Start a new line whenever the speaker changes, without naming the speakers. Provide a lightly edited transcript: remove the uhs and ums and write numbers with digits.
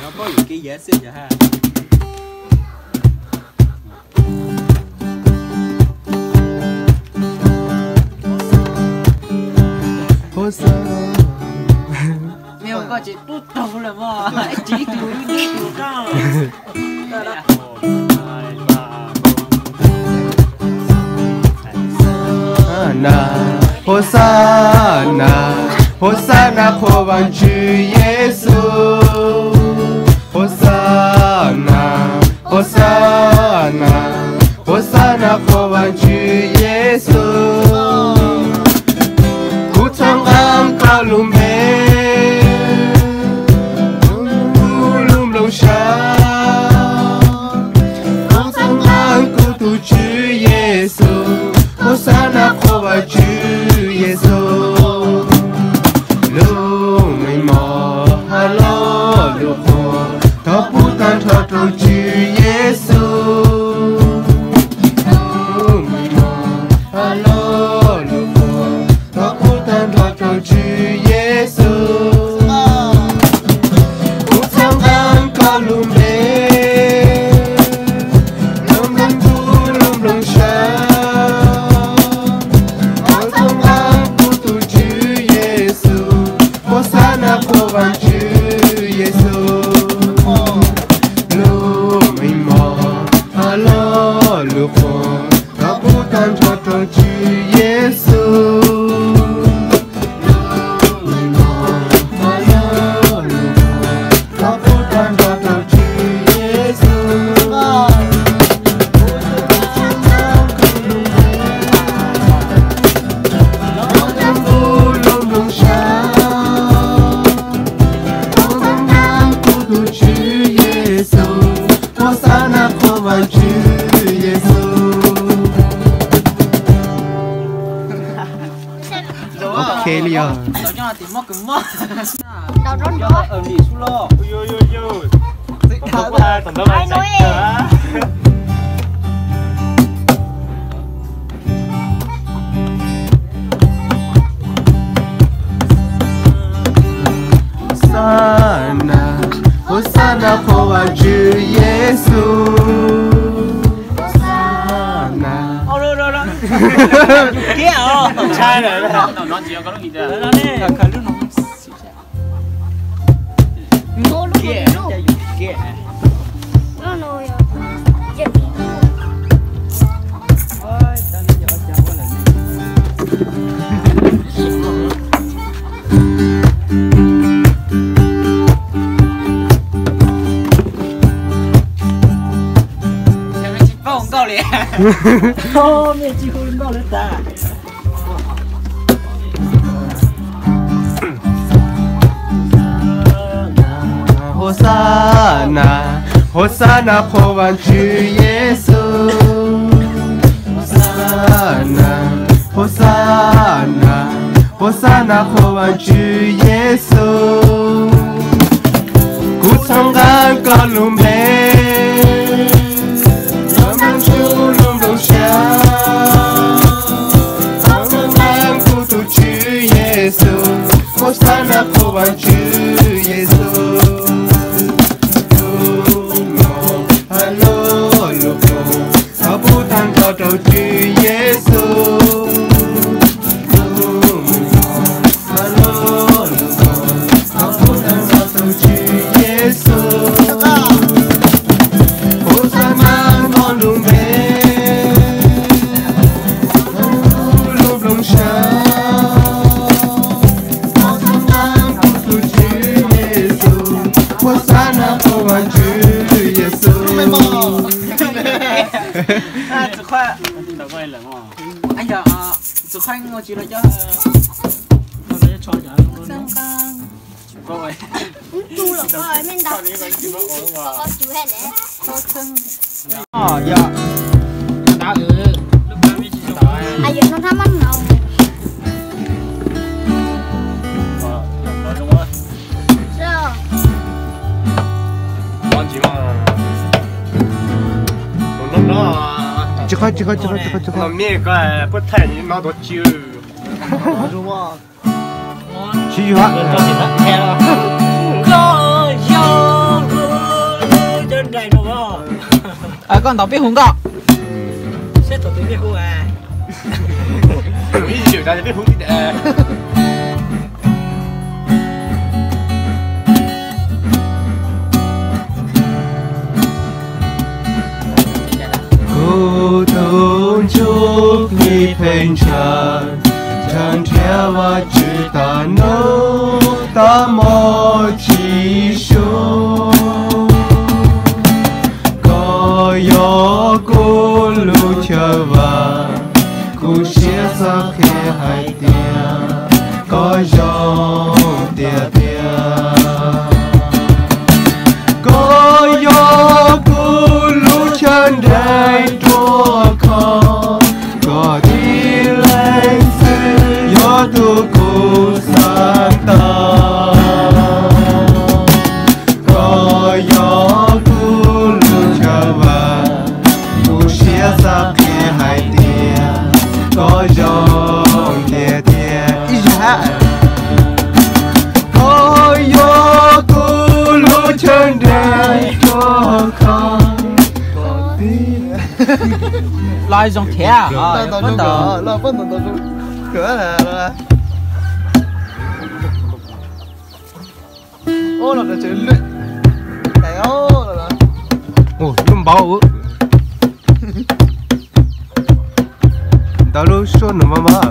nó có những cái giá xịn vậy ha.
Mèo có chỉ tút đầu là mà chỉ tụi đi tụi đó.
Hosanna, Hosanna của vang Chúa Giêsu. Hosanna, Hosanna, Hosanna của vang Chúa Giêsu. Cú thang am ca lùm bê, lùm lông xa. Cú thang am cú tu Chúa Giêsu. Hosanna của vang Chúa Giêsu. Lùm mây mò halo lùm mò thọ bút tan thọ trong Chúa Giêsu. Lùm mây mò halo lùm mò thọ bút tan thọ trong Chúa Giêsu. Cú thang am ca lùm bê, lùm lùm tu lùm lùm xa. Hosanna của vang Chúa Giêsu. Lùm mây mò halo lùm mò thọ bút tan thọ trong Chúa Giêsu. Lùm mây mò halo lùm mò thọ bút tan thọ trong Chúa Giêsu. Hosanna của vang Chúa Giêsu. Ok liền.
Đó cho là tìm móc cứng móc.
Đâu rón
Cho
rồi.
ở nghỉ su lo.
Yo. Không qua tầm đó mà chạy.
Hosanna, Hosanna của vang Chúa Giêsu. Hosanna.
Đó. Kia à?
Sai rồi đó.
Nó chỉ có nó gì đó.
Đó nè. Khởi lúc nó
Ngô lúc
Kia.
lúc.
Kia.
Nó nồi. Dạ.
Ôi, tao đi giờ chào quá lần.
không câu liền. Ô, mẹ chỉ không câu lên ta.
Hosanna, Hosanna của vang Chúa Giêsu. Hosanna, Hosanna, Hosanna của vang Chúa Giêsu. Cú thang am ca lùm bê, lùm lùm chu lùm lùm xa. Cú thang am cú tu Chúa Giêsu. Hosanna của vang Chúa Giêsu. Cho Chúa Giêsu. Halo, học phúc ăn cho Chúa Giêsu. Hosanna con lùm bê, lùm lùm xa. Hosanna của Chúa Giêsu. Hosanna của Chúa Giêsu.
Tự khoa.
Đâu quay lại mà.
Anh giờ tự khoa ngồi chỉ là cho.
Nó để cho trả luôn.
Xong con.
Rồi.
Chú là có ở bên đó. Có chú hết đấy. Có thân.
Dạ. Đã ừ. Lúc đó đi chỉ cho.
À giờ nó thăm ăn nào.
Nói đúng rồi.
Rồi.
Con chỉ mà. Nó
Chứ khó.
nó miệng cái bút thay nó đồ chữ.
Đúng không?
Chứ hóa.
Cho chị nó nghe đâu.
Có yêu con tao biết hùng cọ.
Sẽ tổ biết hùng à. Biết ta biết hùng đi đẻ.
Cô thôn chúc nghi thành tràn chẳng theo và chữ ta nấu ta mò chỉ số có gió cô lưu chờ và cô sẽ ra khi hai tia có gió tia tia có gió cô lưu chân đầy tua khó có đi lên sự gió tu cô sang ta có gió cô lưu chờ và cô sẽ ra khi hai tia có gió tia tia có gió cô lưu chân đầy tua khó
Lại dòng thẻ à?
Phân tờ, là phân tờ cửa là ô là chữ luyện cái ô là ồ nó bảo tao lúc số nữa mà